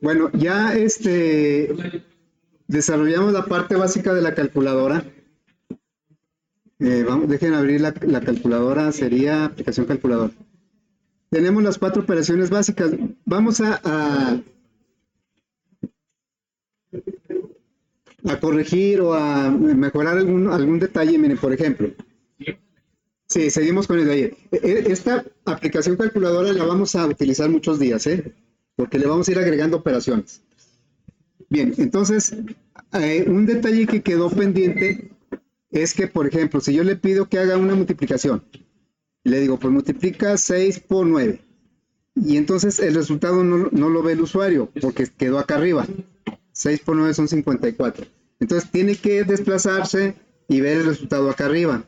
Bueno, ya desarrollamos la parte básica de la calculadora. Dejen abrir la calculadora, sería aplicación calculadora. Tenemos las 4 operaciones básicas. Vamos a corregir o a mejorar algún detalle. Miren, por ejemplo, sí, seguimos con el de ayer. Esta aplicación calculadora la vamos a utilizar muchos días, porque le vamos a ir agregando operaciones. Bien, entonces, un detalle que quedó pendiente es que, por ejemplo, si yo le pido que haga una multiplicación, le digo, pues multiplica 6 por 9. Y entonces el resultado no lo ve el usuario, porque quedó acá arriba. 6 por 9 son 54. Entonces tiene que desplazarse y ver el resultado acá arriba.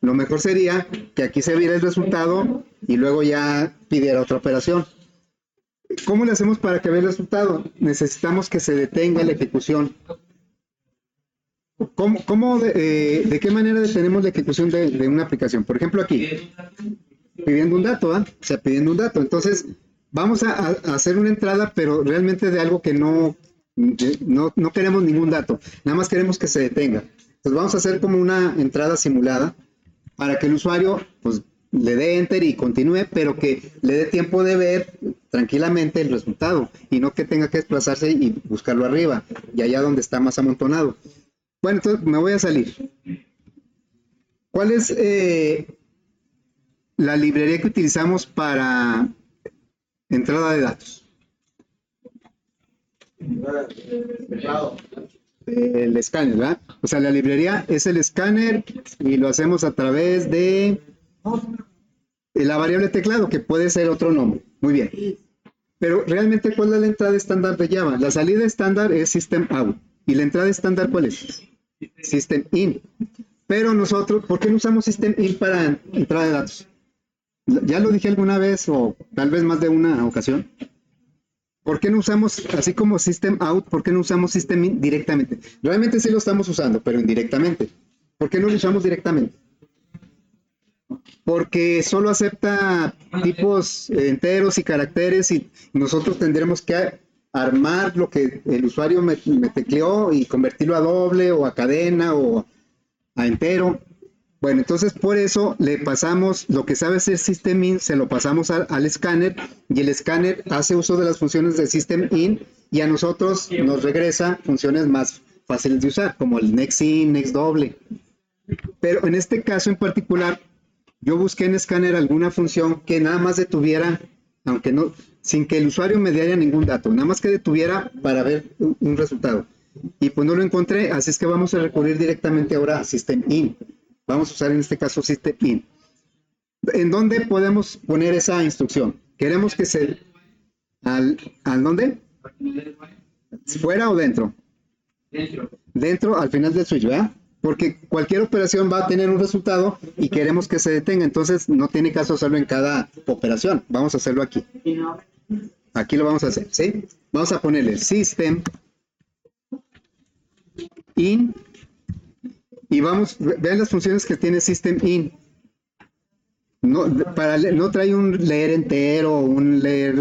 Lo mejor sería que aquí se viera el resultado y luego ya pidiera otra operación. ¿Cómo le hacemos para que vea el resultado? Necesitamos que se detenga la ejecución. ¿De qué manera detenemos la ejecución de una aplicación? Por ejemplo, aquí, pidiendo un dato, O sea, pidiendo un dato. Entonces, vamos a hacer una entrada, pero realmente de algo que no queremos ningún dato. Nada más queremos que se detenga. Entonces, vamos a hacer como una entrada simulada para que el usuario, pues, le dé enter y continúe, pero que le dé tiempo de ver tranquilamente el resultado y no que tenga que desplazarse y buscarlo arriba y allá donde está más amontonado. Bueno, entonces me voy a salir. ¿Cuál es la librería que utilizamos para entrada de datos? El escáner, ¿verdad? O sea, la librería es el escáner y lo hacemos a través de la variable teclado, que puede ser otro nombre. Muy bien. Pero realmente, ¿cuál es la entrada estándar de Java? La salida estándar es system out. ¿Y la entrada estándar cuál es? System in. Pero nosotros, ¿por qué no usamos system in para entrada de datos? Ya lo dije alguna vez o tal vez más de una ocasión. ¿Por qué no usamos, así como system out, por qué no usamos system in directamente? Realmente sí lo estamos usando, pero indirectamente. ¿Por qué no lo usamos directamente? Porque solo acepta tipos enteros y caracteres y nosotros tendremos que armar lo que el usuario me tecleó y convertirlo a doble o a cadena o a entero. Bueno, entonces por eso le pasamos lo que sabe hacer System In, se lo pasamos al escáner y el escáner hace uso de las funciones de System In y a nosotros nos regresa funciones más fáciles de usar, como el Next In, Next Doble. Pero en este caso en particular, yo busqué en escáner alguna función que nada más detuviera, aunque no, sin que el usuario me diera ningún dato, nada más que detuviera para ver un resultado. Y pues no lo encontré, así es que vamos a recurrir directamente ahora a System In. Vamos a usar en este caso System In. ¿En dónde podemos poner esa instrucción? Queremos que se... ¿Al dónde? ¿Fuera o dentro? Dentro, al final del switch, ¿verdad? Porque cualquier operación va a tener un resultado y queremos que se detenga, entonces no tiene caso hacerlo en cada operación. Vamos a hacerlo aquí. Aquí lo vamos a hacer, ¿sí? Vamos a ponerle System In y vamos, vean las funciones que tiene System In. No trae un leer entero, un leer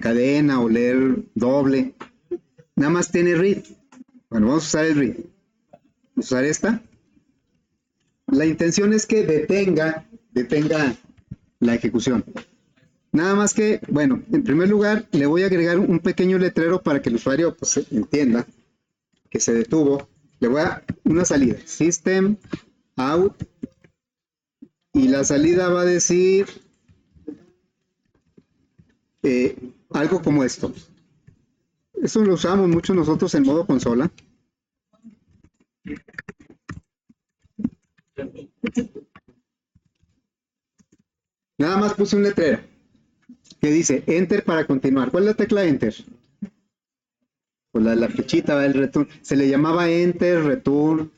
cadena o leer doble. Nada más tiene read. Bueno, vamos a usar el read. Vamos a usar esta. La intención es que detenga la ejecución. Nada más que, bueno, en primer lugar le voy a agregar un pequeño letrero para que el usuario pues, entienda que se detuvo. Le voy a dar una salida, System Out, y la salida va a decir algo como esto. Eso lo usamos mucho nosotros en modo consola. Nada más puse un letrero que dice Enter para continuar. ¿Cuál es la tecla Enter? Pues la flechita, el return. Se le llamaba Enter, Return.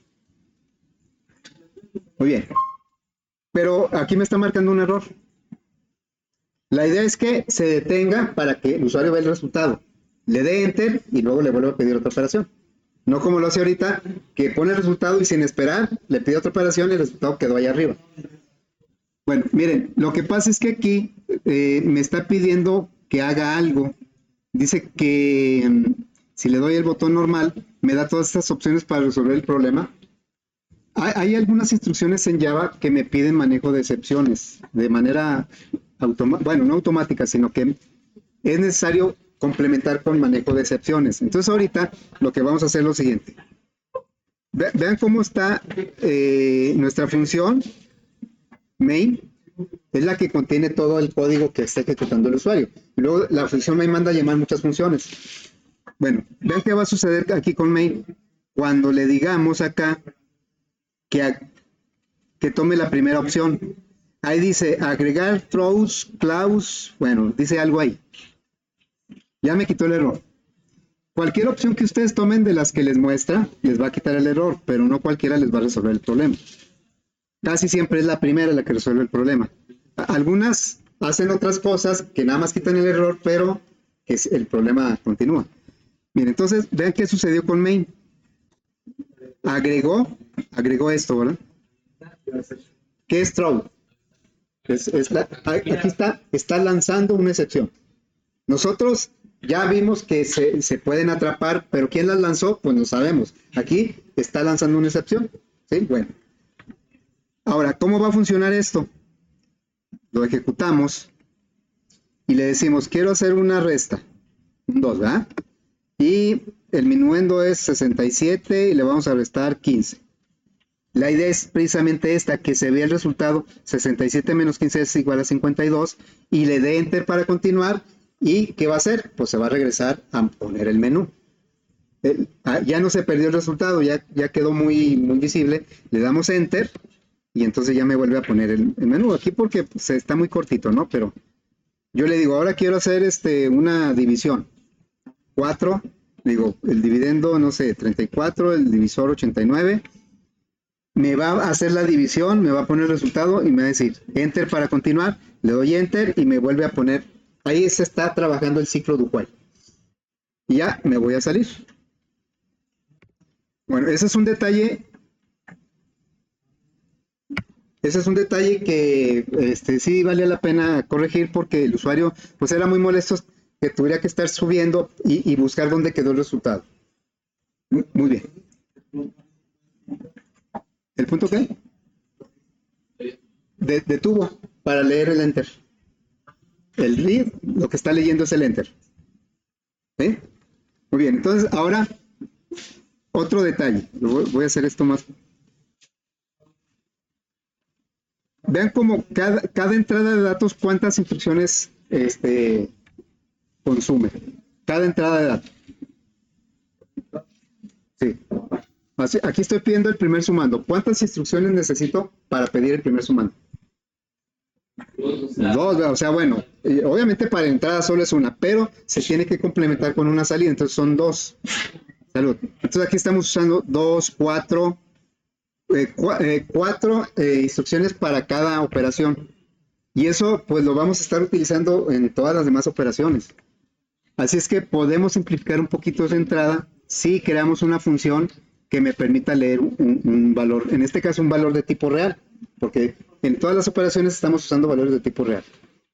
Muy bien. Pero aquí me está marcando un error. La idea es que se detenga para que el usuario vea el resultado. Le dé Enter y luego le vuelve a pedir otra operación. No como lo hace ahorita, que pone el resultado y sin esperar le pide otra operación y el resultado quedó ahí arriba. Bueno, miren, lo que pasa es que aquí me está pidiendo que haga algo. Dice que si le doy el botón normal, me da todas estas opciones para resolver el problema. Hay algunas instrucciones en Java que me piden manejo de excepciones de manera automática, bueno, no automática, sino que es necesario complementar con manejo de excepciones. Entonces ahorita lo que vamos a hacer es lo siguiente. Vean cómo está nuestra función main, es la que contiene todo el código que está ejecutando el usuario. Luego la función main manda a llamar muchas funciones. Bueno, vean qué va a suceder aquí con main. Cuando le digamos acá que tome la primera opción. Ahí dice agregar throws, clause, bueno, dice algo ahí. Ya me quitó el error. Cualquier opción que ustedes tomen de las que les muestra, les va a quitar el error, pero no cualquiera les va a resolver el problema. Casi siempre es la primera la que resuelve el problema. Algunas hacen otras cosas que nada más quitan el error, pero el problema continúa. Miren, entonces, vean qué sucedió con main. Agregó esto, ¿verdad? ¿Qué es throw? Aquí está lanzando una excepción. Nosotros ya vimos que se pueden atrapar, pero ¿quién las lanzó? Pues no sabemos. Aquí está lanzando una excepción. ¿Sí? Bueno. Ahora, ¿cómo va a funcionar esto? Lo ejecutamos y le decimos, quiero hacer una resta. Un 2, ¿verdad? Y el minuendo es 67 y le vamos a restar 15. La idea es precisamente esta, que se vea el resultado 67 menos 15 es igual a 52 y le dé enter para continuar. ¿Y qué va a hacer? Pues se va a regresar a poner el menú. Ya no se perdió el resultado, ya quedó muy visible. Le damos enter y entonces ya me vuelve a poner el menú. Aquí porque pues, está muy cortito, ¿no? Pero yo le digo, ahora quiero hacer una división. 4, digo, el dividendo, no sé, 34, el divisor 89. Me va a hacer la división, me va a poner el resultado y me va a decir enter para continuar. Le doy enter y me vuelve a poner. Ahí se está trabajando el ciclo do while. Y ya me voy a salir. Bueno, ese es un detalle. Ese es un detalle que sí vale la pena corregir porque el usuario pues era muy molesto que tuviera que estar subiendo y buscar dónde quedó el resultado. Muy bien. ¿El punto qué? Detuvo para leer el enter. El read, lo que está leyendo es el enter. ¿Sí? Muy bien, entonces ahora otro detalle. Voy a hacer esto más. Vean cómo cada entrada de datos, cuántas instrucciones consume. Cada entrada de datos. Sí. Aquí estoy pidiendo el primer sumando. ¿Cuántas instrucciones necesito para pedir el primer sumando? 2, o sea, bueno, obviamente para entrada solo es una, pero se tiene que complementar con una salida, entonces son 2. Salud. Entonces aquí estamos usando 2, 4, 4 instrucciones para cada operación. Y eso pues lo vamos a estar utilizando en todas las demás operaciones. Así es que podemos simplificar un poquito esa entrada si creamos una función que me permita leer un valor, en este caso un valor de tipo real, porque en todas las operaciones estamos usando valores de tipo real.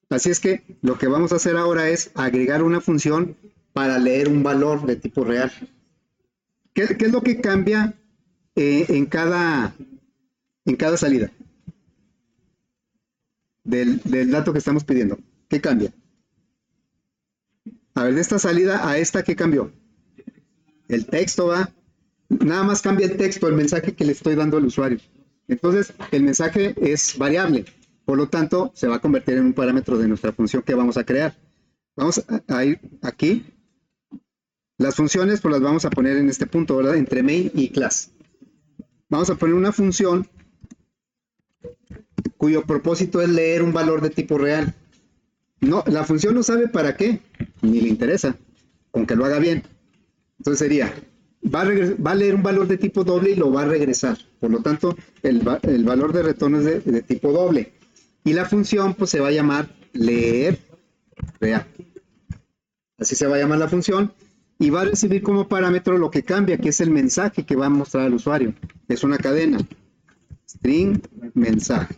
Así es que lo que vamos a hacer ahora es agregar una función para leer un valor de tipo real. ¿Qué es lo que cambia en cada salida del dato que estamos pidiendo? ¿Qué cambia? A ver, de esta salida a esta, ¿qué cambió? El texto va, nada más cambia el texto, el mensaje que le estoy dando al usuario. Entonces, el mensaje es variable, por lo tanto, se va a convertir en un parámetro de nuestra función que vamos a crear. Vamos a ir aquí. Las funciones, pues las vamos a poner en este punto, ¿verdad? Entre main y class. Vamos a poner una función cuyo propósito es leer un valor de tipo real. No, la función no sabe para qué, ni le interesa, con que lo haga bien. Entonces sería, va a leer un valor de tipo doble y lo va a regresar. Por lo tanto, el valor de retorno es de tipo doble. Y la función pues se va a llamar leer real. Así se va a llamar la función. Y va a recibir como parámetro lo que cambia, que es el mensaje que va a mostrar al usuario. Es una cadena. String mensaje.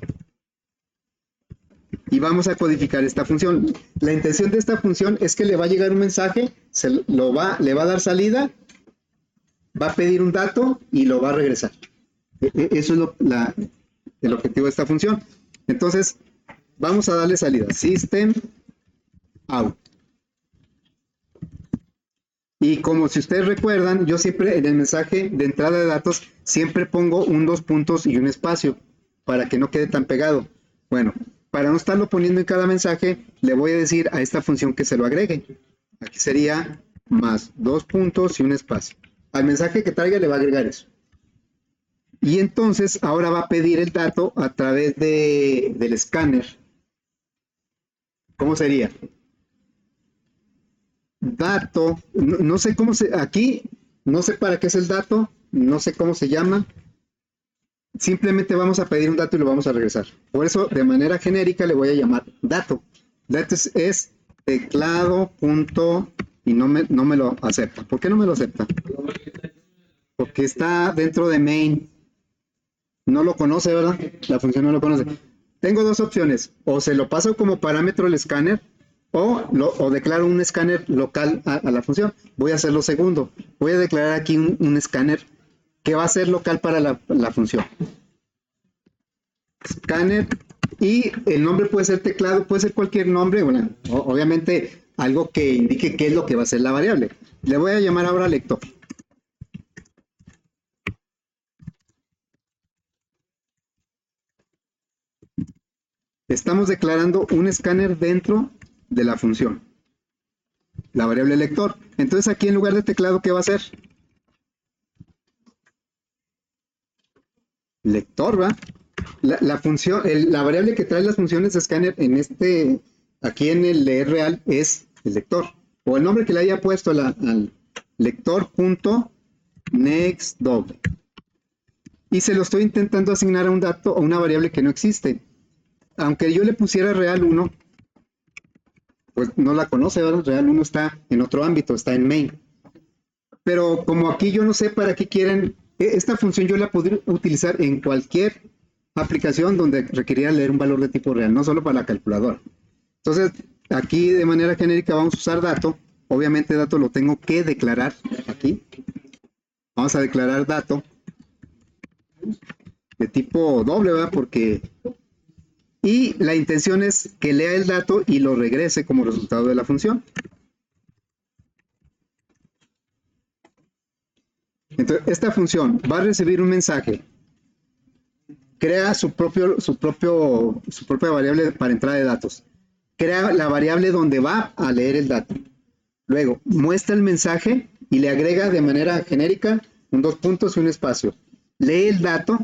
y vamos a codificar esta función. La intención de esta función es que le va a llegar un mensaje, le va a dar salida, va a pedir un dato y lo va a regresar. Eso es el objetivo de esta función. Entonces, vamos a darle salida. System out. Y como si ustedes recuerdan, yo siempre en el mensaje de entrada de datos, siempre pongo un 2 puntos y un espacio, para que no quede tan pegado. Bueno, para no estarlo poniendo en cada mensaje, le voy a decir a esta función que se lo agregue. Aquí sería más 2 puntos y un espacio. Al mensaje que traiga le va a agregar eso. Y entonces ahora va a pedir el dato a través del escáner. ¿Cómo sería? Dato, no sé cómo aquí, no sé para qué es el dato, no sé cómo se llama. Simplemente vamos a pedir un dato y lo vamos a regresar. Por eso, de manera genérica, le voy a llamar dato. Dato es teclado punto y no me lo acepta. ¿Por qué no me lo acepta? Porque está dentro de main. No lo conoce, ¿verdad? La función no lo conoce. Tengo dos opciones. O se lo paso como parámetro el escáner o declaro un escáner local a la función. Voy a hacer lo segundo. Voy a declarar aquí un escáner que va a ser local para la función. Scanner, y el nombre puede ser teclado, puede ser cualquier nombre, bueno, obviamente algo que indique qué es lo que va a ser la variable. Le voy a llamar ahora lector. Estamos declarando un escáner dentro de la función, la variable lector. Entonces aquí en lugar de teclado, ¿qué va a ser? Lector, ¿va? La función, la variable que trae las funciones de escáner aquí en el leer real es el lector, o el nombre que le haya puesto al lector.nextDoble. Y se lo estoy intentando asignar a un dato o una variable que no existe. Aunque yo le pusiera real 1, pues no la conoce, ¿verdad? Real 1 está en otro ámbito, está en main. Pero como aquí yo no sé para qué quieren, esta función yo la podría utilizar en cualquier aplicación donde requeriría leer un valor de tipo real, no solo para la calculadora. Entonces, aquí de manera genérica vamos a usar dato. Obviamente dato lo tengo que declarar aquí. Vamos a declarar dato de tipo doble, ¿verdad? Y la intención es que lea el dato y lo regrese como resultado de la función. Entonces, esta función va a recibir un mensaje, crea su propia variable para entrada de datos, crea la variable donde va a leer el dato, luego muestra el mensaje y le agrega de manera genérica un 2 puntos y un espacio, lee el dato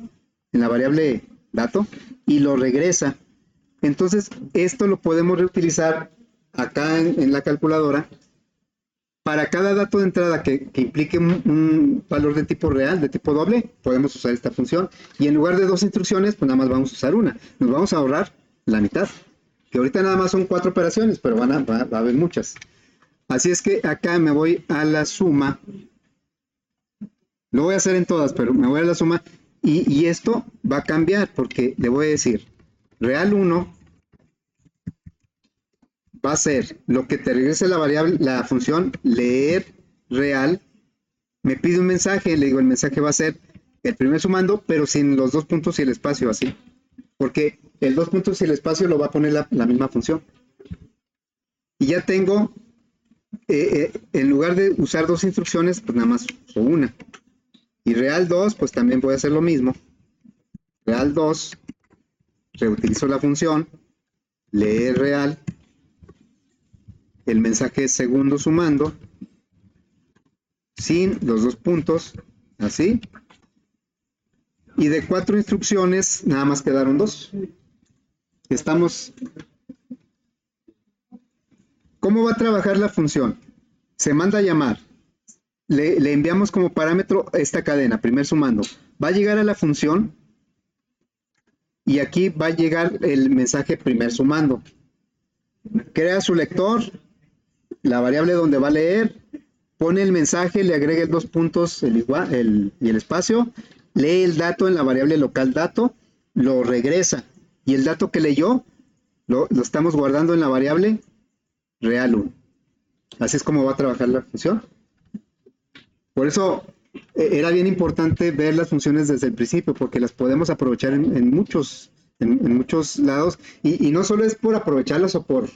en la variable dato y lo regresa. Entonces esto lo podemos reutilizar acá en la calculadora. Para cada dato de entrada que implique un valor de tipo real, de tipo doble, podemos usar esta función. Y en lugar de 2 instrucciones, pues nada más vamos a usar una. Nos vamos a ahorrar la mitad. Que ahorita nada más son 4 operaciones, pero va a haber muchas. Así es que acá me voy a la suma. Lo voy a hacer en todas, pero me voy a la suma. Y esto va a cambiar porque le voy a decir, real 1 va a ser lo que te regrese la función leer real. Me pide un mensaje, le digo el mensaje va a ser el primer sumando, pero sin los 2 puntos y el espacio, así. Porque el 2 puntos y el espacio lo va a poner la misma función. Y ya tengo, en lugar de usar 2 instrucciones, pues nada más uso una. Y real 2, pues también voy a hacer lo mismo. Real 2, reutilizo la función, leer real. El mensaje es segundo sumando, sin los 2 puntos, así. Y de 4 instrucciones, nada más quedaron 2. ¿Cómo va a trabajar la función? Se manda a llamar. Le enviamos como parámetro esta cadena, primer sumando. Va a llegar a la función y aquí va a llegar el mensaje primer sumando. Crea su lector, la variable donde va a leer, pone el mensaje, le agrega el 2 puntos y el espacio, lee el dato en la variable local dato, lo regresa y el dato que leyó lo estamos guardando en la variable real 1. Así es como va a trabajar la función. Por eso era bien importante ver las funciones desde el principio, porque las podemos aprovechar en muchos lados, y no solo es por aprovecharlas o por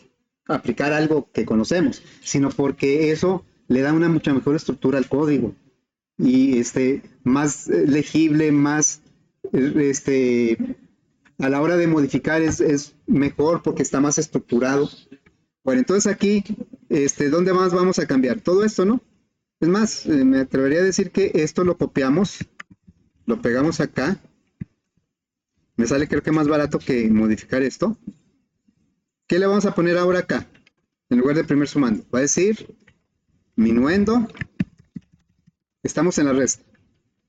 aplicar algo que conocemos, sino porque eso le da una mucha mejor estructura al código, y más legible, más a la hora de modificar es mejor porque está más estructurado. Bueno, entonces aquí, ¿dónde más vamos a cambiar? Todo esto, ¿no? Es más, me atrevería a decir que esto lo copiamos, lo pegamos acá. Me sale creo que más barato que modificar esto. ¿Qué le vamos a poner ahora acá? En lugar de primer sumando. Va a decir minuendo. Estamos en la resta.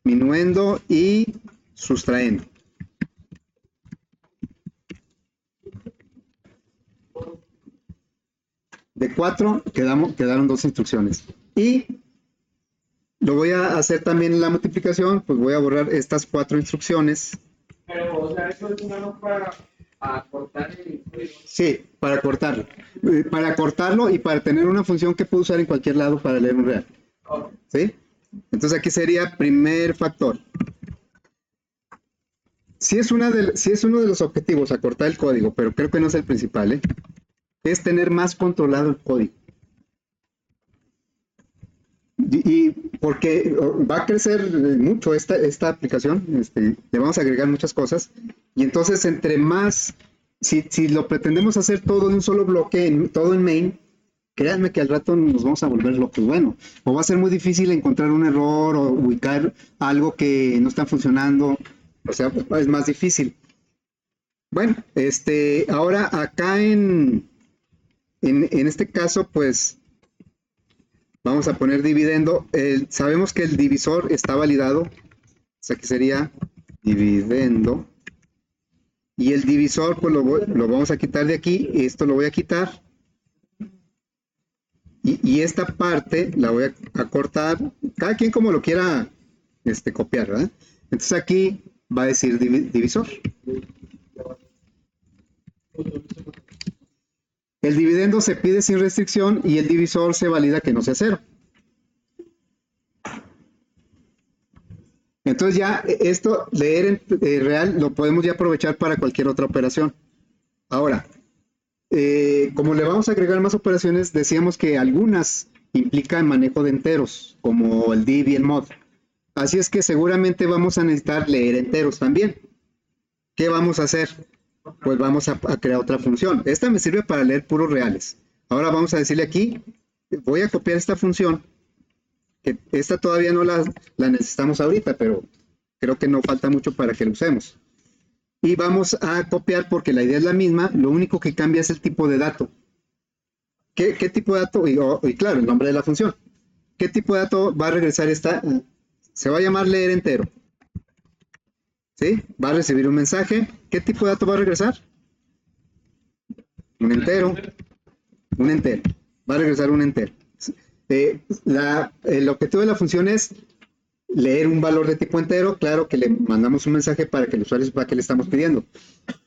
Minuendo y sustrayendo. De 4 quedaron 2 instrucciones. Y lo voy a hacer también en la multiplicación, pues voy a borrar estas 4 instrucciones. Pero, o sea, eso es una para cortar el código. Sí, para cortarlo. Para cortarlo y para tener una función que puedo usar en cualquier lado para leer un real. ¿Sí? Entonces aquí sería primer factor. Si es uno de los objetivos, acortar el código, pero creo que no es el principal, es tener más controlado el código. Y porque va a crecer mucho esta aplicación, le vamos a agregar muchas cosas, y entonces entre más, si lo pretendemos hacer todo en un solo bloque, todo en main, créanme que al rato nos vamos a volver locos. Bueno, o va a ser muy difícil encontrar un error o ubicar algo que no está funcionando, o sea, es más difícil. Bueno, ahora acá en este caso, pues vamos a poner dividendo. Sabemos que el divisor está validado, o sea que sería dividendo. Y el divisor, pues lo vamos a quitar de aquí, esto lo voy a quitar. Y esta parte la voy a cortar, cada quien como lo quiera copiar, ¿verdad? Entonces aquí va a decir divisor. El dividendo se pide sin restricción y el divisor se valida que no sea 0. Entonces ya esto, leer en real, lo podemos ya aprovechar para cualquier otra operación. Ahora, como le vamos a agregar más operaciones, decíamos que algunas implican manejo de enteros, como el div y el mod. Así es que seguramente vamos a necesitar leer enteros también. ¿Qué vamos a hacer? Pues vamos a crear otra función. Esta me sirve para leer puros reales. Ahora vamos a decirle aquí, voy a copiar esta función, que esta todavía no la necesitamos ahorita, pero creo que no falta mucho para que la usemos. Y vamos a copiar porque la idea es la misma, lo único que cambia es el tipo de dato. ¿Qué tipo de dato? Y claro, el nombre de la función. ¿Qué tipo de dato va a regresar esta? Se va a llamar leer entero. ¿Sí? Va a recibir un mensaje. ¿Qué tipo de dato va a regresar? Un entero. Un entero. Va a regresar un entero. El objetivo de la función es leer un valor de tipo entero. Claro que le mandamos un mensaje para que el usuario sepa qué le estamos pidiendo.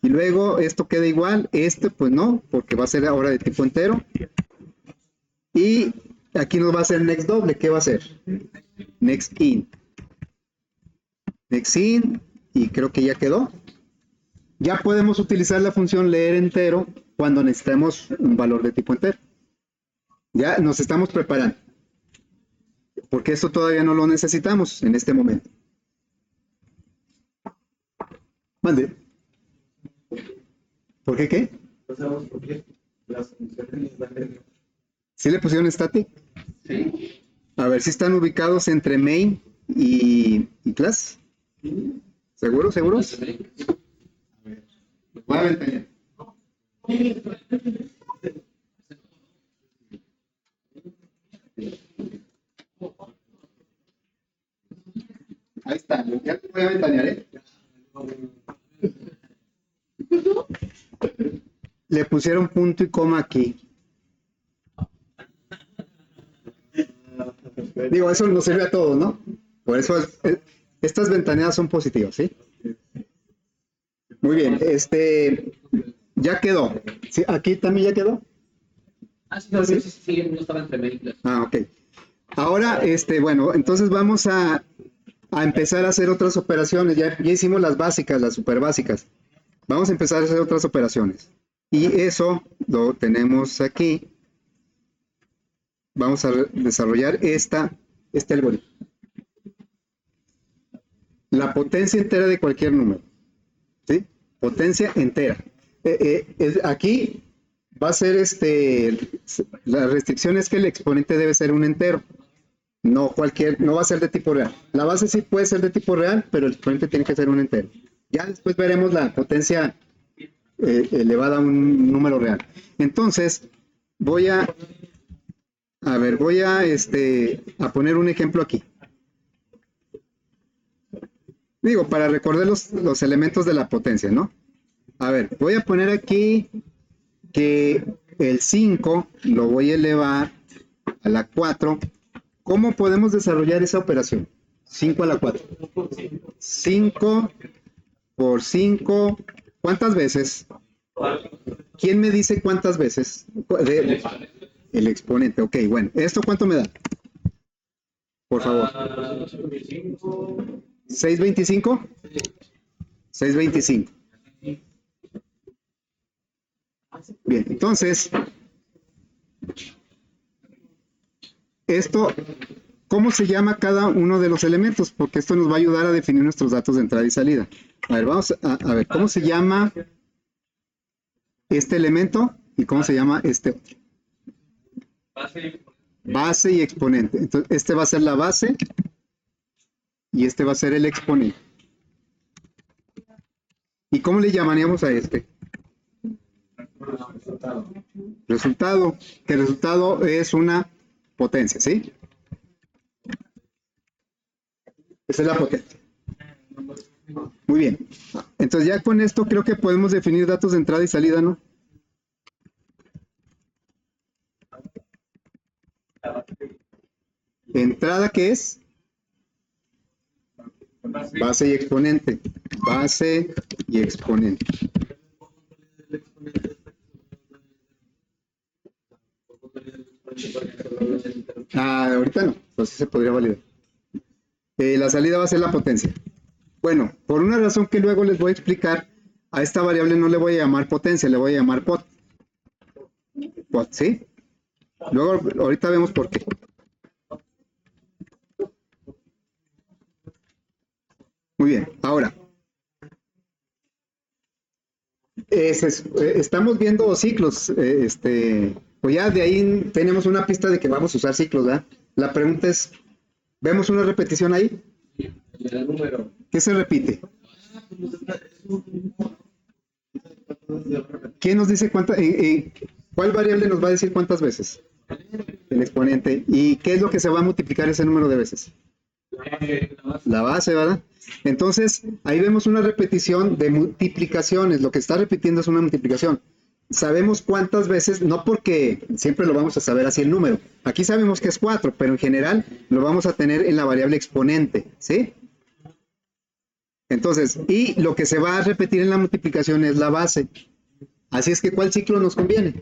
Y luego esto queda igual. Pues no, porque va a ser ahora de tipo entero. Y aquí nos va a hacer next doble. ¿Qué va a hacer? Next in. Next in. Y creo que ya quedó. Ya podemos utilizar la función leer entero cuando necesitemos un valor de tipo entero. Ya nos estamos preparando. Porque esto todavía no lo necesitamos en este momento. Mande. ¿Por qué qué? ¿Sí le pusieron static? Sí. A ver si están ubicados entre main y class. ¿Seguros? ¿Seguros? Voy a ventanear. Ahí está, ya te voy a ventanear, ¿eh? Le pusieron punto y coma aquí. Digo, eso nos sirve a todos, ¿no? Por eso estas ventaneadas son positivas, ¿sí? Muy bien, ya quedó. Sí, aquí también ya quedó. Sí, no, sí, no estaba entre medias. Ok. Ahora, bueno, entonces vamos a empezar a hacer otras operaciones. Ya hicimos las básicas, las super básicas. Vamos a empezar a hacer otras operaciones. Y eso lo tenemos aquí. Vamos a desarrollar este algoritmo. La potencia entera de cualquier número. ¿Sí? Potencia entera. Aquí va a ser la restricción es que el exponente debe ser un entero. No va a ser de tipo real. La base sí puede ser de tipo real, pero el exponente tiene que ser un entero. Ya después veremos la potencia elevada a un número real. Entonces, voy a poner un ejemplo aquí. Digo, para recordar los elementos de la potencia, ¿no? A ver, voy a poner aquí que el 5 lo voy a elevar a la 4. ¿Cómo podemos desarrollar esa operación? 5 a la 4. 5 por 5. ¿Cuántas veces? ¿Quién me dice cuántas veces? El exponente. Ok, bueno. ¿Esto cuánto me da? Por favor. 625. 625. Bien, entonces, esto, ¿cómo se llama cada uno de los elementos? Porque esto nos va a ayudar a definir nuestros datos de entrada y salida. A ver, vamos a ver, ¿cómo se llama este elemento y cómo se llama este otro? Base y exponente. Entonces, este va a ser la base y este va a ser el exponente. ¿Y cómo le llamaríamos a este? Resultado. Que el resultado es una potencia, ¿sí? Esa es la potencia. Muy bien. Entonces ya con esto creo que podemos definir datos de entrada y salida, ¿no? Entrada, ¿qué es? Base y exponente. Base y exponente. Ahorita no, pues sí se podría validar. La salida va a ser la potencia. Bueno, por una razón que luego les voy a explicar, a esta variable no le voy a llamar potencia, le voy a llamar pot. Pot, ¿sí? Luego, ahorita vemos por qué. Muy bien, ahora. Estamos viendo ciclos, pues ya de ahí tenemos una pista de que vamos a usar ciclos, ¿verdad? La pregunta es, ¿vemos una repetición ahí? ¿Qué se repite? ¿Quién nos dice cuál variable nos va a decir cuántas veces? El exponente. ¿Y qué es lo que se va a multiplicar ese número de veces? La base, ¿verdad? Entonces, ahí vemos una repetición de multiplicaciones. Lo que está repitiendo es una multiplicación. Sabemos cuántas veces, no porque siempre lo vamos a saber así el número. Aquí sabemos que es 4, pero en general lo vamos a tener en la variable exponente, ¿sí? Entonces, y lo que se va a repetir en la multiplicación es la base. Así es que, ¿cuál ciclo nos conviene?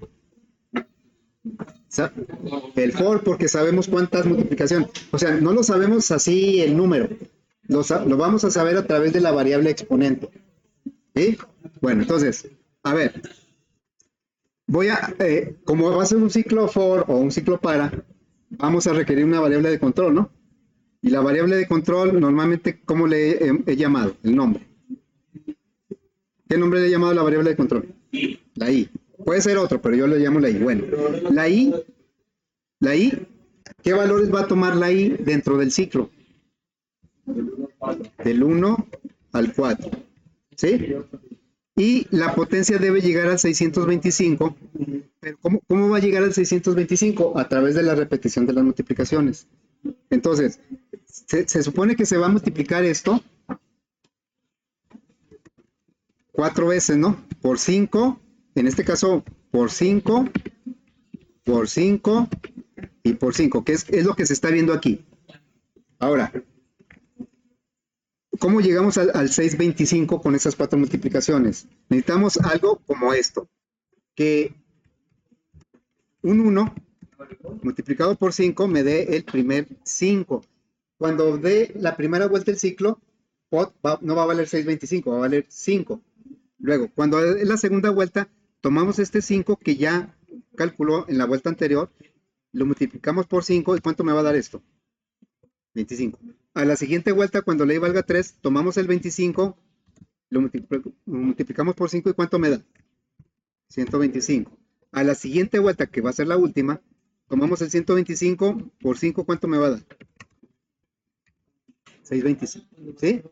El for, porque sabemos cuántas multiplicaciones. O sea, no lo sabemos así el número. Lo vamos a saber a través de la variable exponente. ¿Sí? Bueno, entonces, a ver. Como va a ser un ciclo for o un ciclo para, vamos a requerir una variable de control, ¿no? Y la variable de control, normalmente, ¿cómo le he llamado? El nombre. ¿Qué nombre le he llamado a la variable de control? La i. Puede ser otro, pero yo le llamo la i. Bueno, la i, ¿qué valores va a tomar la i dentro del ciclo? Del 1 al 4. ¿Sí? Y la potencia debe llegar al 625. Pero ¿cómo va a llegar al 625? A través de la repetición de las multiplicaciones. Entonces, se supone que se va a multiplicar esto 4 veces, ¿no? Por 5, en este caso por 5, por 5 y por 5, que es lo que se está viendo aquí. Ahora, ¿cómo llegamos al 625 con esas 4 multiplicaciones? Necesitamos algo como esto. que un 1 multiplicado por 5 me dé el primer 5. Cuando dé la primera vuelta del ciclo, pot no va a valer 6.25, va a valer 5. Luego, cuando dé la segunda vuelta, tomamos este 5 que ya calculó en la vuelta anterior, lo multiplicamos por 5, ¿y cuánto me va a dar esto? 25. A la siguiente vuelta, cuando la y valga 3, tomamos el 25, lo multiplicamos por 5, ¿y cuánto me da? 125. A la siguiente vuelta, que va a ser la última, tomamos el 125 por 5, ¿cuánto me va a dar? 625. ¿Sí?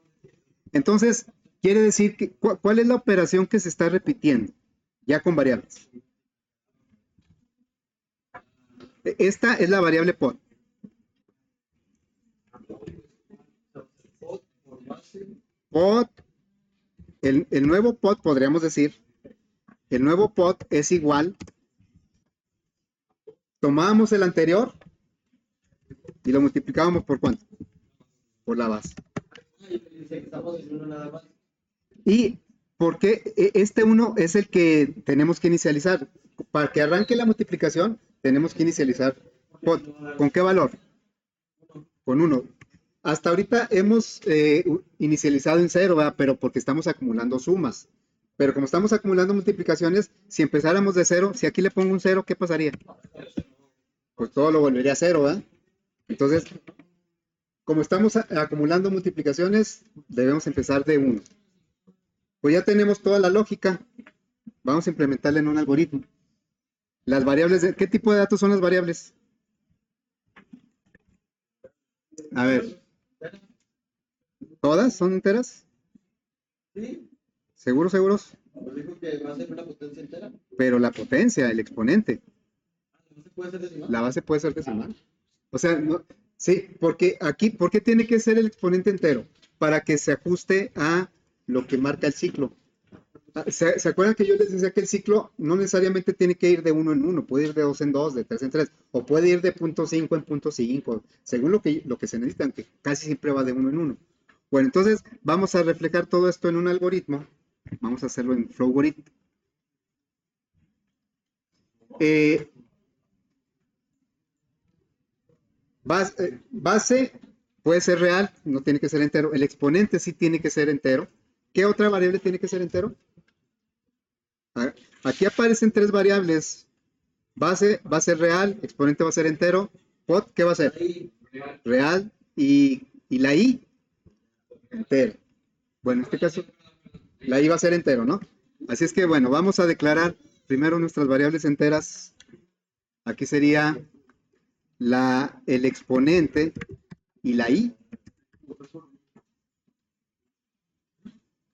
Entonces, quiere decir que, ¿cuál es la operación que se está repitiendo? Ya con variables. Esta es la variable pod. Pod, el nuevo pod, podríamos decir, el nuevo pod es igual. Tomábamos el anterior y lo multiplicábamos por ¿cuánto? Por la base. ¿Y por qué este 1 es el que tenemos que inicializar? Para que arranque la multiplicación, tenemos que inicializar pod. ¿Con qué valor? Con 1. Hasta ahorita hemos inicializado en 0, ¿verdad? Pero porque estamos acumulando sumas. Pero como estamos acumulando multiplicaciones, si empezáramos de 0, si aquí le pongo un 0, ¿qué pasaría? Pues todo lo volvería a 0, ¿verdad? Entonces, como estamos acumulando multiplicaciones, debemos empezar de 1. Pues ya tenemos toda la lógica. Vamos a implementarla en un algoritmo. Las variables, ¿qué tipo de datos son las variables? A ver. ¿Todas son enteras? Sí, ¿Seguros, seguros? pues dijo que va a ser una potencia entera. Pero la potencia, el exponente, ¿No se puede hacer decimal? la base puede ser decimal. O sea, no, sí, porque aquí, ¿por qué tiene que ser el exponente entero? Para que se ajuste a lo que marca el ciclo. ¿Se acuerdan que yo les decía que el ciclo no necesariamente tiene que ir de 1 en 1, puede ir de 2 en 2, de 3 en 3, o puede ir de 0.5 en 0.5, según lo que se necesita, que casi siempre va de 1 en 1. Bueno, entonces vamos a reflejar todo esto en un algoritmo. Vamos a hacerlo en Flowgorit. Base puede ser real, no tiene que ser entero. El exponente sí tiene que ser entero. ¿Qué otra variable tiene que ser entero? Aquí aparecen tres variables. Base va a ser real, exponente va a ser entero. Pod, ¿qué va a ser? Real y la i, entero. Bueno, en este caso, la i va a ser entero, ¿no? Así es que, bueno, vamos a declarar primero nuestras variables enteras. Aquí sería el exponente y la i,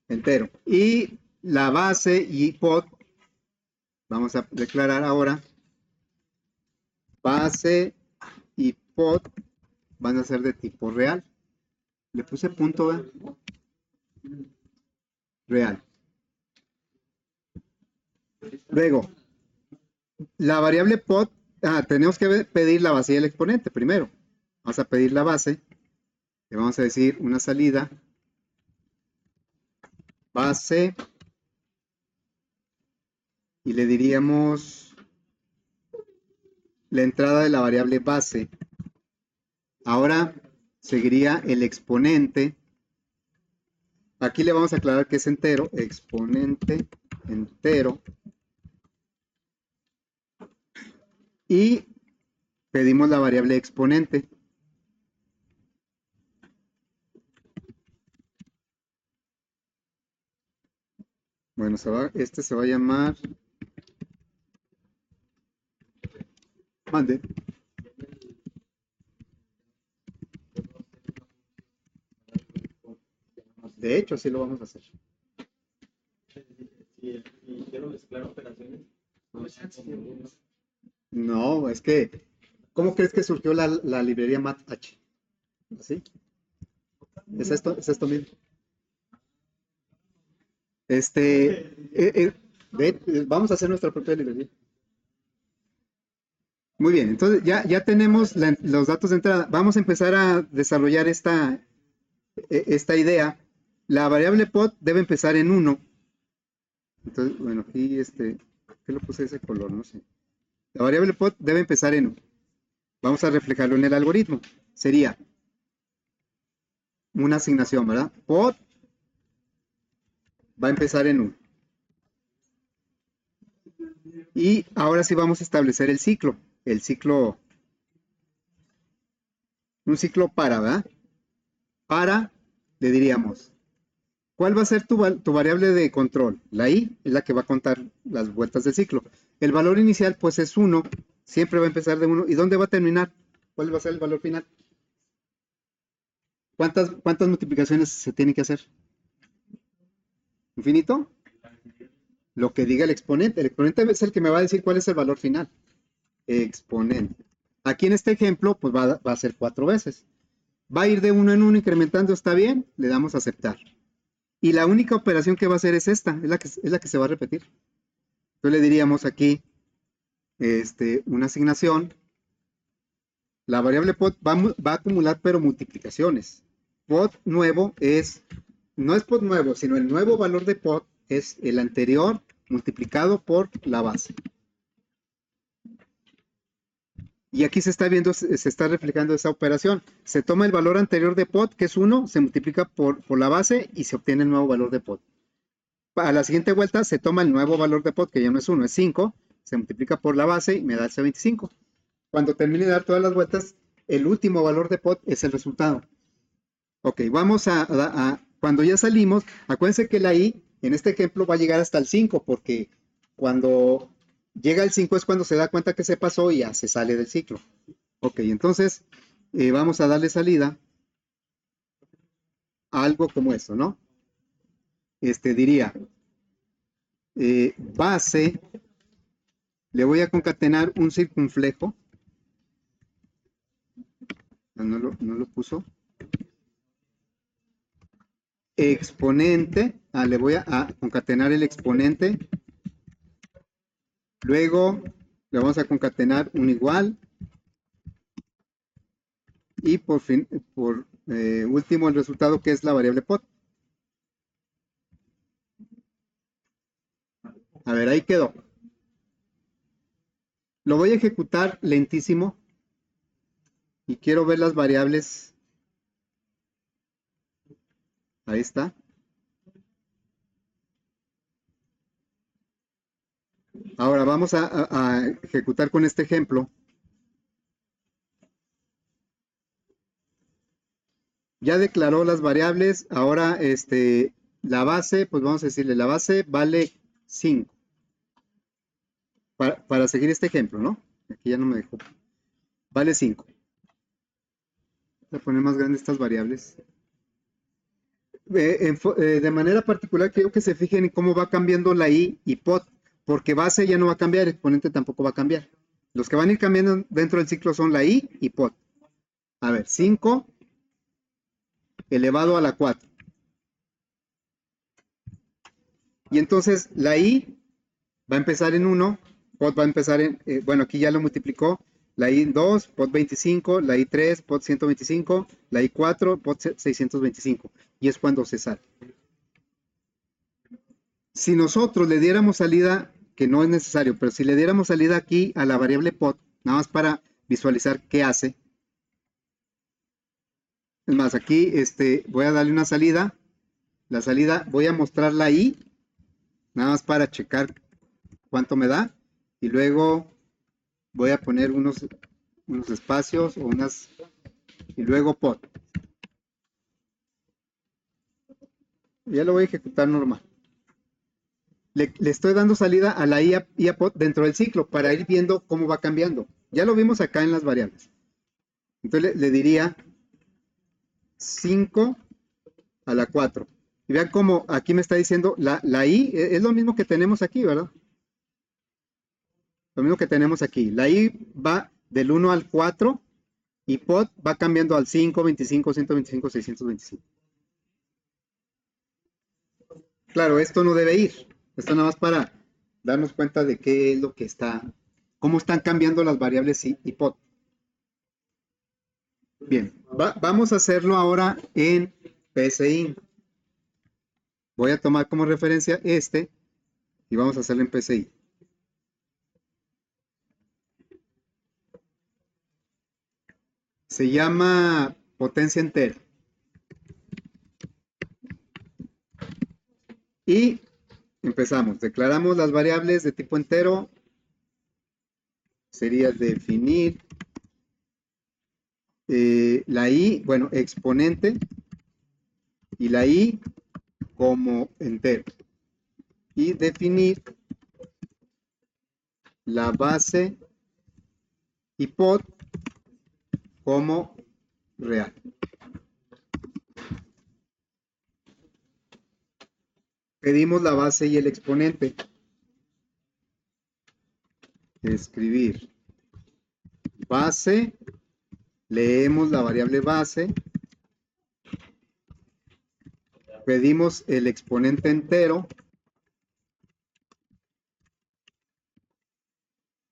entero. Y la base y pod, vamos a declarar ahora, base y pod van a ser de tipo real. Le puse punto, ¿eh? Real. Luego, la variable pod, tenemos que pedir la base y el exponente primero. Vamos a pedir la base, le vamos a decir una salida, base, y le diríamos la entrada de la variable base. Ahora seguiría el exponente. Aquí le vamos a aclarar que es entero, exponente entero. Y pedimos la variable exponente. Bueno, este se va a llamar... Mande. De hecho, sí lo vamos a hacer. Si quiero mezclar operaciones, No, es que, ¿cómo crees que surgió la librería MathH? ¿Así? Es esto mismo. Vamos a hacer nuestra propia librería. Muy bien, entonces ya tenemos los datos de entrada. Vamos a empezar a desarrollar esta idea. La variable pod debe empezar en 1. Entonces, bueno, aquí qué lo puse de ese color? No sé. La variable pod debe empezar en 1. Vamos a reflejarlo en el algoritmo. Sería una asignación, ¿verdad? Pod va a empezar en 1. Y ahora sí vamos a establecer el ciclo. El ciclo, un ciclo para, ¿verdad? Para, le diríamos, ¿cuál va a ser tu variable de control? La i es la que va a contar las vueltas del ciclo. El valor inicial, pues es 1. Siempre va a empezar de 1. ¿Y dónde va a terminar? ¿Cuál va a ser el valor final? ¿Cuántas multiplicaciones se tienen que hacer? ¿Infinito? Lo que diga el exponente. El exponente es el que me va a decir cuál es el valor final. Exponente. Aquí en este ejemplo, pues va a ser 4 veces. Va a ir de 1 en 1 incrementando, ¿está bien? Le damos a aceptar. Y la única operación que va a hacer es esta, es la que se va a repetir. Entonces le diríamos aquí, una asignación. La variable pod va a acumular pero multiplicaciones. Pod nuevo no es pod nuevo, sino el nuevo valor de pod es el anterior multiplicado por la base. Y aquí se está reflejando esa operación. Se toma el valor anterior de pod, que es 1, se multiplica por la base y se obtiene el nuevo valor de pod. A la siguiente vuelta se toma el nuevo valor de pod, que ya no es 1, es 5, se multiplica por la base y me da ese 25. Cuando termine de dar todas las vueltas, el último valor de pod es el resultado. Ok, vamos cuando ya salimos, acuérdense que la i en este ejemplo va a llegar hasta el 5, porque cuando llega el 5 es cuando se da cuenta que se pasó y ya se sale del ciclo. Ok, entonces vamos a darle salida a algo como eso, ¿no? Diría, base, le voy a concatenar un circunflejo. No lo puso. Exponente, le voy a concatenar el exponente. Luego le vamos a concatenar un igual. Y por último el resultado, que es la variable pod. A ver, ahí quedó. Lo voy a ejecutar lentísimo. Y quiero ver las variables. Ahí está. Ahora vamos a ejecutar con este ejemplo. Ya declaró las variables. Ahora la base, pues vamos a decirle, la base vale 5. Para seguir este ejemplo, ¿no? Aquí ya no me dejó. Vale 5. Voy a poner más grandes estas variables. De manera particular, quiero que se fijen en cómo va cambiando la i y pod, porque base ya no va a cambiar, exponente tampoco va a cambiar. Los que van a ir cambiando dentro del ciclo son la i y pod. A ver, 5 elevado a la 4. Y entonces la i va a empezar en 1, pod va a empezar en, bueno, aquí ya lo multiplicó, la i 2, pod 25, la i 3, pod 125, la i 4, pod 625. Y es cuando se sale. Si nosotros le diéramos salida, que no es necesario, pero si le diéramos salida aquí a la variable pod, nada más para visualizar qué hace. Es más, aquí voy a darle una salida. La salida, voy a mostrar la i, nada más para checar cuánto me da. Y luego voy a poner unos espacios o y luego pod. Ya lo voy a ejecutar normal. Le estoy dando salida a la i a pod dentro del ciclo para ir viendo cómo va cambiando. Ya lo vimos acá en las variables. Entonces le diría 5 a la 4. Y vean cómo aquí me está diciendo la i es lo mismo que tenemos aquí, ¿verdad? Lo mismo que tenemos aquí. La i va del 1 al 4 y pod va cambiando al 5, 25, 125, 625. Claro, esto no debe ir. Esto nada más para darnos cuenta de qué es lo que cómo están cambiando las variables i y pod. Bien, vamos a hacerlo ahora en PSI. Voy a tomar como referencia y vamos a hacerlo en PSI. Se llama potencia entera. Y empezamos. Declaramos las variables de tipo entero. Sería definir la i, bueno, exponente, y la i como entero. Y definir la base y pod como real. Pedimos la base y el exponente. Escribir base, leemos la variable base, pedimos el exponente entero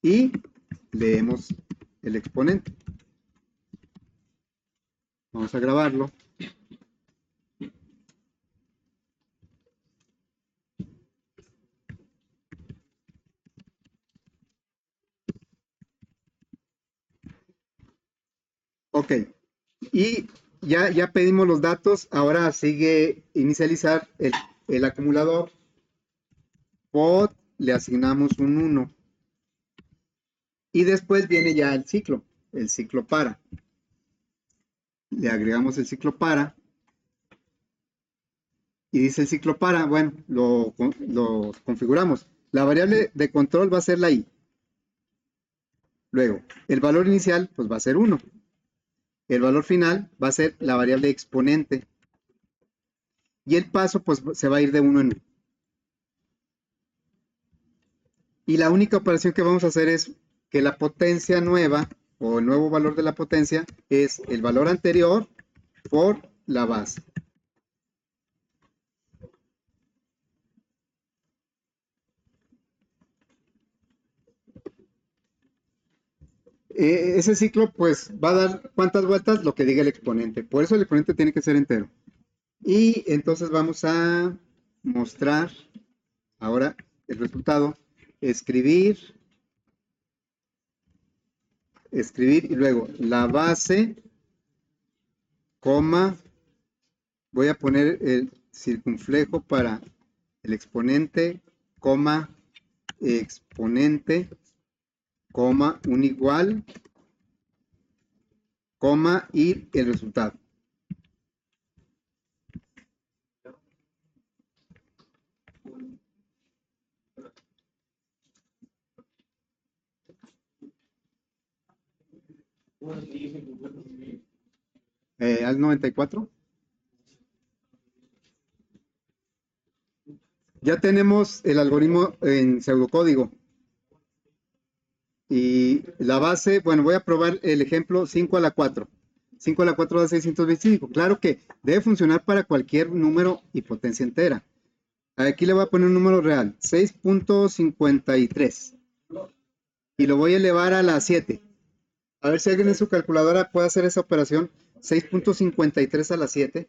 y leemos el exponente. Vamos a grabarlo. Ok, y ya pedimos los datos, ahora sigue inicializar el acumulador. Pod, le asignamos un 1. Y después viene ya el ciclo para. Le agregamos el ciclo para. Y dice el ciclo para, bueno, lo configuramos. La variable de control va a ser la i. Luego, el valor inicial, pues va a ser 1. El valor final va a ser la variable exponente. Y el paso, pues se va a ir de 1 en 1. Y la única operación que vamos a hacer es que la potencia nueva, o el nuevo valor de la potencia, es el valor anterior por la base. Ese ciclo, pues, va a dar cuántas vueltas, lo que diga el exponente. Por eso el exponente tiene que ser entero. Y entonces vamos a mostrar ahora el resultado. Escribir y luego la base, coma, voy a poner el circunflejo para el exponente, coma, exponente, coma, un igual, coma, y el resultado. Al 94. Ya tenemos el algoritmo en pseudocódigo. Y la base, bueno, voy a probar el ejemplo 5 a la 4. 5 a la 4 da 625. Claro que debe funcionar para cualquier número y potencia entera. Aquí le voy a poner un número real, 6.53. Y lo voy a elevar a la 7. A ver si alguien en su calculadora puede hacer esa operación. 6.53 a la 7.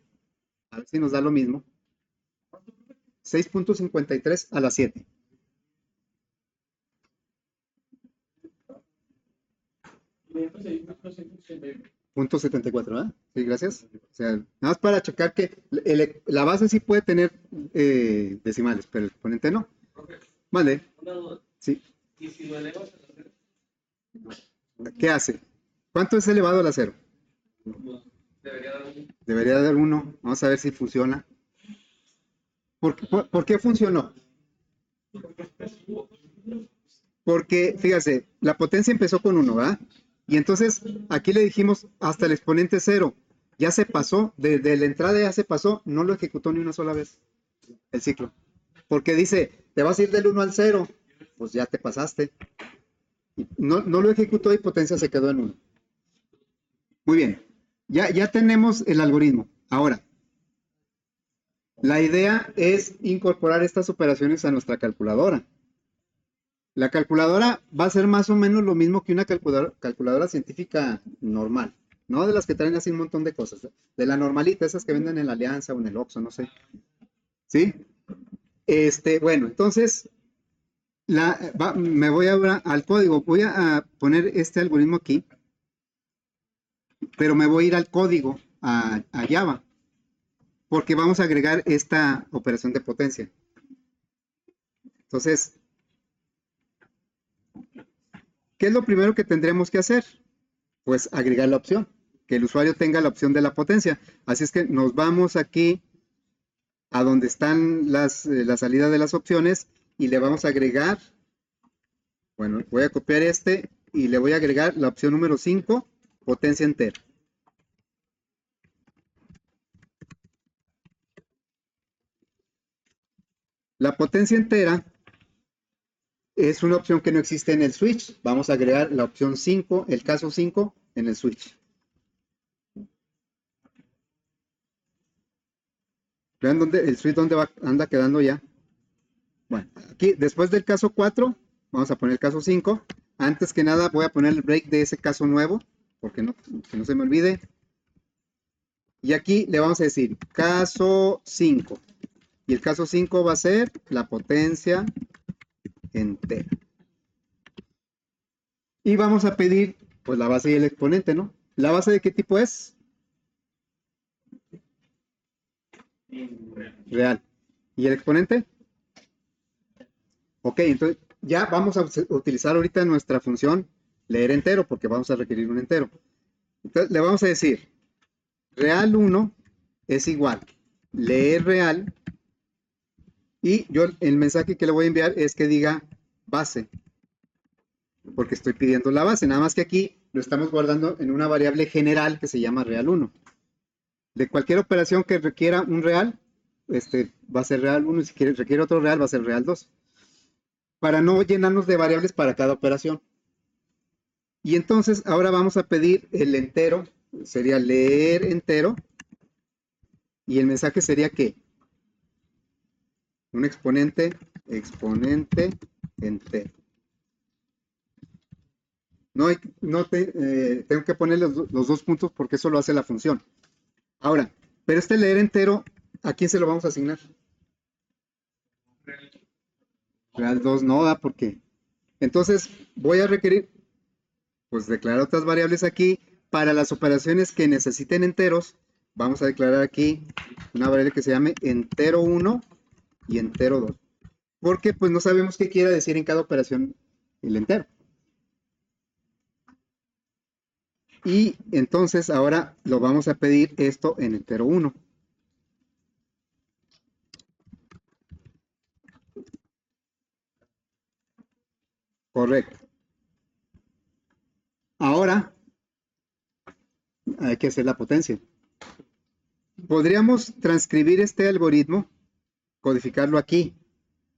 A ver si nos da lo mismo. 6.53 a la 7. Punto 74, ¿verdad? Sí, gracias. O sea, nada más para checar que la base sí puede tener decimales, pero el exponente no. Vale. Sí. ¿Y si lo elevas a la cero? ¿Qué hace? ¿Cuánto es elevado a la 0? Debería dar 1. Debería dar 1. Vamos a ver si funciona. ¿Por qué funcionó? Porque, fíjate, la potencia empezó con 1, ¿verdad? Y entonces aquí le dijimos hasta el exponente 0. Ya se pasó, desde la entrada ya se pasó, no lo ejecutó ni una sola vez el ciclo. Porque dice, te vas a ir del 1 al 0, pues ya te pasaste. No lo ejecutó y potencia se quedó en 1. Muy bien, ya tenemos el algoritmo. Ahora, la idea es incorporar estas operaciones a nuestra calculadora. La calculadora va a ser más o menos lo mismo que una calculadora científica normal, no de las que traen así un montón de cosas, de la normalita, esas que venden en la Alianza o en el Oxxo, no sé. ¿Sí? Bueno, entonces, me voy ahora al código, voy a poner este algoritmo aquí. pero me voy a ir al código, a Java, porque vamos a agregar esta operación de potencia. Entonces, ¿qué es lo primero que tendremos que hacer? Pues agregar la opción, que el usuario tenga la opción de la potencia. Así es que nos vamos aquí a donde están la salida de las opciones y le vamos a agregar, bueno, voy a copiar este y le voy a agregar la opción número 5, potencia entera. La potencia entera es una opción que no existe en el switch. Vamos a agregar la opción 5, el caso 5 en el switch. Vean dónde el switch dónde anda quedando ya. Bueno, aquí después del caso 4, vamos a poner el caso 5. Antes que nada voy a poner el break de ese caso nuevo, porque que no se me olvide. Y aquí le vamos a decir caso 5. Y el caso 5 va a ser la potencia entera. Y vamos a pedir, pues, la base y el exponente, ¿no? ¿La base de qué tipo es? Real. ¿Y el exponente? Ok, entonces ya vamos a utilizar ahorita nuestra función leer entero, porque vamos a requerir un entero. Entonces le vamos a decir, real 1 es igual leer real, y yo el mensaje que le voy a enviar es que diga base, porque estoy pidiendo la base, nada más que aquí lo estamos guardando en una variable general que se llama real 1. De cualquier operación que requiera un real, va a ser real 1, y si requiere otro real va a ser real 2, para no llenarnos de variables para cada operación. Y entonces ahora vamos a pedir el entero, sería leer entero, y el mensaje sería que un exponente entero. Tengo que poner los dos puntos porque eso lo hace la función. Ahora, pero este leer entero, ¿a quién se lo vamos a asignar? Real 2 no da porque. Entonces voy a requerir, pues, declarar otras variables aquí. Para las operaciones que necesiten enteros, vamos a declarar aquí una variable que se llame entero 1 y entero 2. Porque pues no sabemos qué quiere decir en cada operación el entero. Y entonces ahora lo vamos a pedir esto en entero 1. Correcto. Ahora hay que hacer la potencia. Podríamos transcribir este algoritmo, codificarlo aquí,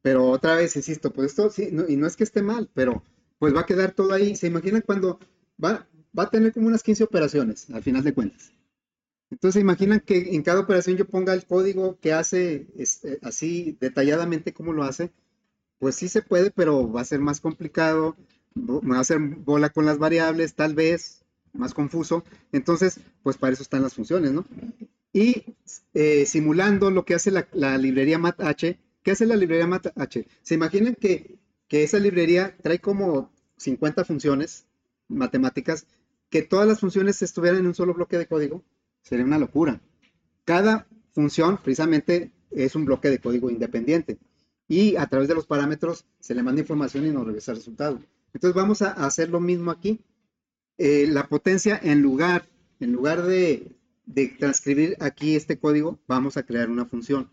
pero otra vez insisto, pues esto sí, y no es que esté mal, pero pues va a quedar todo ahí. ¿Se imaginan cuando va a tener como unas 15 operaciones al final de cuentas? Entonces, ¿se imaginan que en cada operación yo ponga el código que hace así detalladamente cómo lo hace? Pues sí se puede, pero va a ser más complicado, me va a hacer bola con las variables, tal vez, más confuso. Entonces, pues para eso están las funciones, ¿no? Y simulando lo que hace la librería MathH. ¿Qué hace la librería MathH? Se imaginan que esa librería trae como 50 funciones matemáticas, que todas las funciones estuvieran en un solo bloque de código. Sería una locura. Cada función precisamente es un bloque de código independiente y a través de los parámetros se le manda información y nos regresa el resultado. Entonces vamos a hacer lo mismo aquí. La potencia, en lugar de transcribir aquí este código, vamos a crear una función.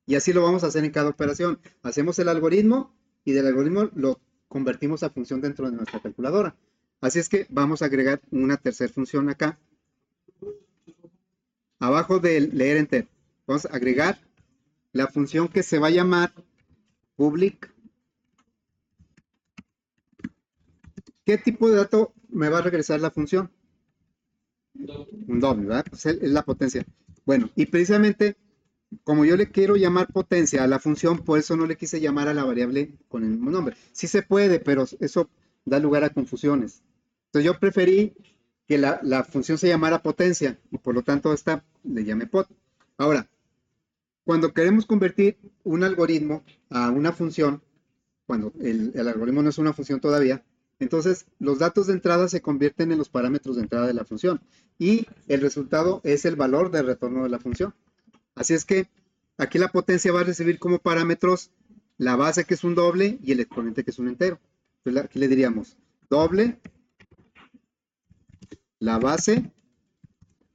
Y así lo vamos a hacer en cada operación. Hacemos el algoritmo y del algoritmo lo convertimos a función dentro de nuestra calculadora. Así es que vamos a agregar una tercera función acá. Abajo del leer entero, vamos a agregar la función que se va a llamar public. ¿Qué tipo de dato me va a regresar la función? Un doble, ¿verdad? Pues es la potencia. Bueno, y precisamente como yo le quiero llamar potencia a la función, por eso no le quise llamar a la variable con el mismo nombre. Sí se puede, pero eso da lugar a confusiones. Entonces yo preferí que la función se llamara potencia y por lo tanto esta le llamé pot. Ahora, cuando queremos convertir un algoritmo a una función, cuando el algoritmo no es una función todavía, Entonces, los datos de entrada se convierten en los parámetros de entrada de la función y el resultado es el valor de retorno de la función. Así es que aquí la potencia va a recibir como parámetros la base, que es un doble, y el exponente, que es un entero. Entonces, aquí le diríamos doble, la base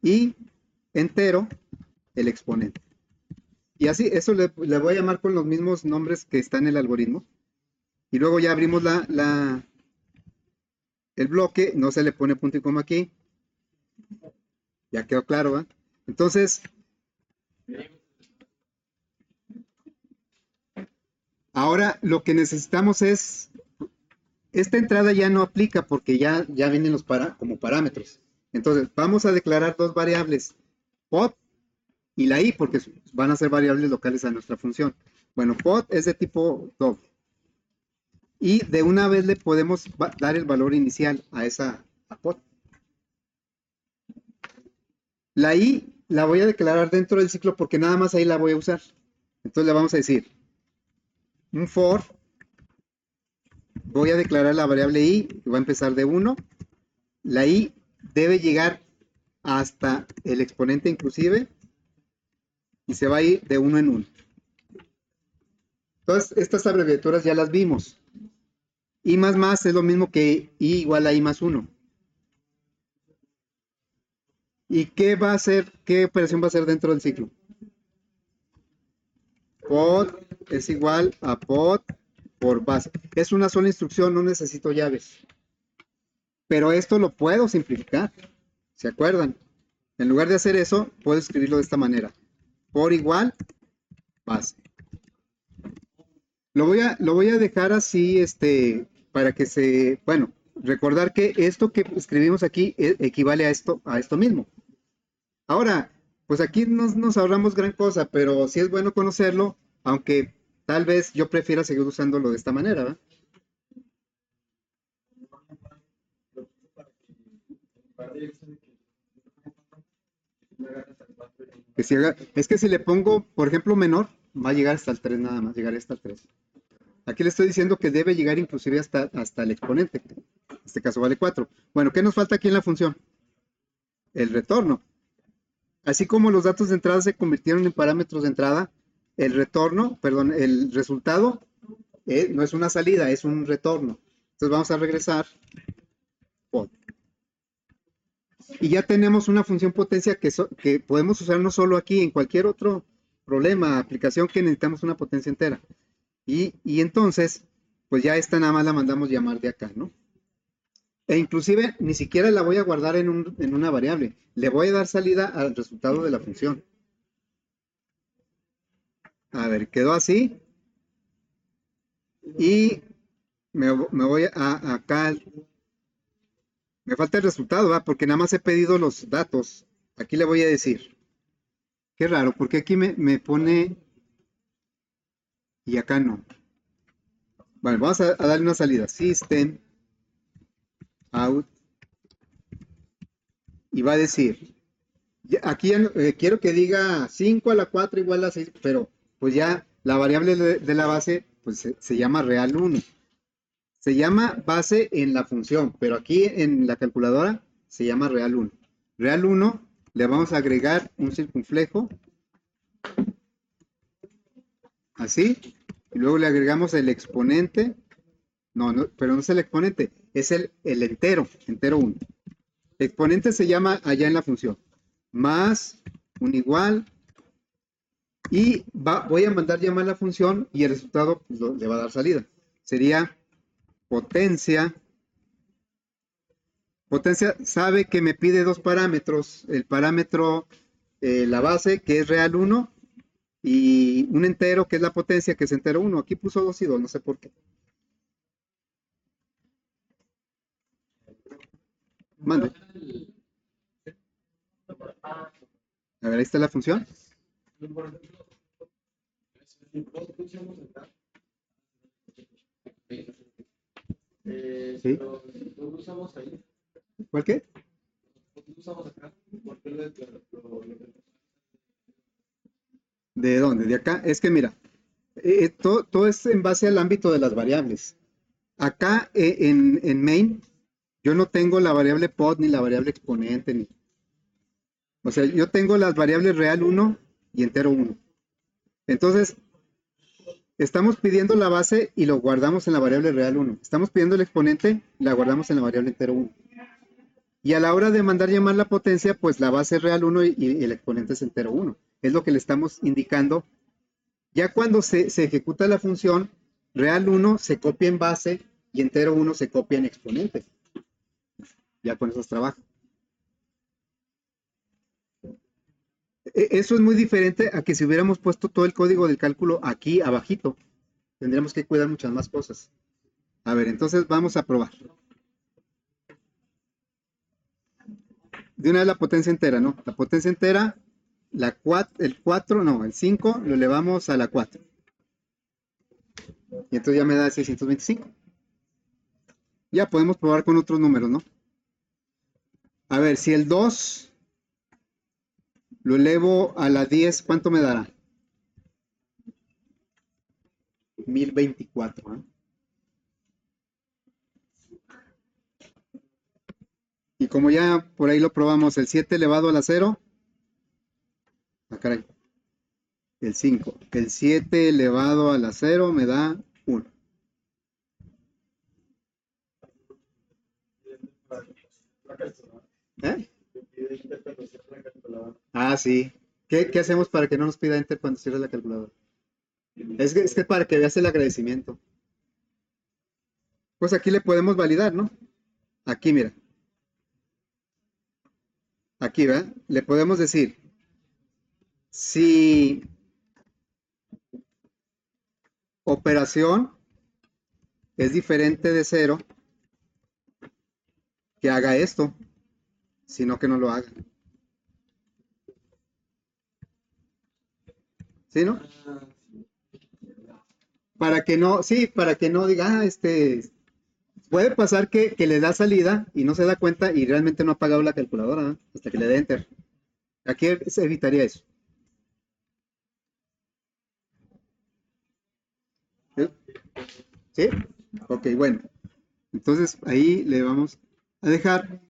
y entero, el exponente. Y así, eso le voy a llamar con los mismos nombres que está en el algoritmo. Y luego ya abrimos el bloque, no se le pone punto y coma aquí. Ya quedó claro, ¿eh? Entonces, ahora lo que necesitamos es, esta entrada ya no aplica porque ya vienen como parámetros. Entonces, vamos a declarar dos variables, pod y la i, porque van a ser variables locales a nuestra función. Bueno, pod es de tipo doble. Y de una vez le podemos dar el valor inicial a pod. La i la voy a declarar dentro del ciclo porque nada más ahí la voy a usar. Entonces le vamos a decir un for, voy a declarar la variable i, que va a empezar de 1. La i debe llegar hasta el exponente inclusive y se va a ir de 1 en 1. Entonces, estas abreviaturas ya las vimos. I más es lo mismo que i igual a i más 1. ¿Y qué va a hacer? ¿Qué operación va a hacer dentro del ciclo? Pod es igual a pod por base. Es una sola instrucción, no necesito llaves. Pero esto lo puedo simplificar. ¿Se acuerdan? En lugar de hacer eso, puedo escribirlo de esta manera. Por igual, base. Lo voy a dejar así, para que bueno, recordar que esto que escribimos aquí equivale a esto mismo. Ahora, pues aquí nos ahorramos gran cosa, pero sí es bueno conocerlo, aunque tal vez yo prefiera seguir usándolo de esta manera, ¿verdad? Es que si le pongo, por ejemplo, menor, va a llegar hasta el 3 nada más, llegaría hasta el 3. Aquí le estoy diciendo que debe llegar inclusive hasta el exponente. En este caso vale 4. Bueno, ¿qué nos falta aquí en la función? El retorno. Así como los datos de entrada se convirtieron en parámetros de entrada, el resultado no es una salida, es un retorno. Entonces vamos a regresar. Y ya tenemos una función potencia que podemos usar no solo aquí, en cualquier otro problema, aplicación que necesitamos una potencia entera. Y entonces, pues ya esta nada más la mandamos llamar de acá, ¿no? E inclusive ni siquiera la voy a guardar en una variable. Le voy a dar salida al resultado de la función. A ver, quedó así. Y me voy acá. Me falta el resultado, ¿va? Porque nada más he pedido los datos. Aquí le voy a decir. Qué raro, porque aquí me pone y acá no. Bueno, vamos a darle una salida. System out. Y va a decir, aquí quiero que diga 5 a la 4 igual a 6, pero pues ya la variable de la base pues se llama real 1. Se llama base en la función, pero aquí en la calculadora se llama real 1. Real 1 le vamos a agregar un circunflejo, así, y luego le agregamos el exponente, pero no es el exponente, es el entero 1. Exponente se llama allá en la función, más un igual, y voy a mandar llamar la función y el resultado pues, le va a dar salida. Sería potencia. Potencia sabe que me pide dos parámetros. El parámetro, la base, que es real 1, y un entero, que es la potencia, que es entero 1. Aquí puso 2 y 2, no sé por qué. Mande. A ver, ahí está la función. Sí. ¿Cuál qué? ¿De dónde? ¿De acá? Es que mira, todo es en base al ámbito de las variables. acá en main, yo no tengo la variable pod ni la variable exponente. O sea, yo tengo las variables real 1 y entero 1. Entonces, estamos pidiendo la base y lo guardamos en la variable real 1. Estamos pidiendo el exponente, la guardamos en la variable entero 1. Y a la hora de mandar llamar la potencia, pues la base es real 1 y el exponente es entero 1. Es lo que le estamos indicando. Ya cuando se ejecuta la función, real 1 se copia en base y entero 1 se copia en exponente. Ya con esos trabajos. Eso es muy diferente a que si hubiéramos puesto todo el código del cálculo aquí abajito. Tendríamos que cuidar muchas más cosas. A ver, entonces vamos a probar. De una vez la potencia entera, ¿no? La potencia entera, el 4, no, el 5 lo elevamos a la 4. Y entonces ya me da 625. Ya podemos probar con otros números, ¿no? A ver, si el 2 lo elevo a la 10, ¿cuánto me dará? 1024, ¿eh? Y como ya por ahí lo probamos, el 7 elevado a la 0. Ah, caray. El 5. El 7 elevado a la 0 me da 1. ¿Eh? Ah, sí. ¿Qué hacemos para que no nos pida enter cuando cierre la calculadora? Es que para que veas el agradecimiento. Pues aquí le podemos validar, ¿no? Aquí, mira. Aquí, ¿verdad? Le podemos decir, si operación es diferente de 0, que haga esto, sino que no lo haga. ¿Sí, no? Para que no, sí, para que no diga, puede pasar que le da salida y no se da cuenta y realmente no ha apagado la calculadora, ¿no? Hasta que le dé enter. Aquí se evitaría eso. ¿Sí? ¿Sí? Ok, bueno. Entonces ahí le vamos a dejar.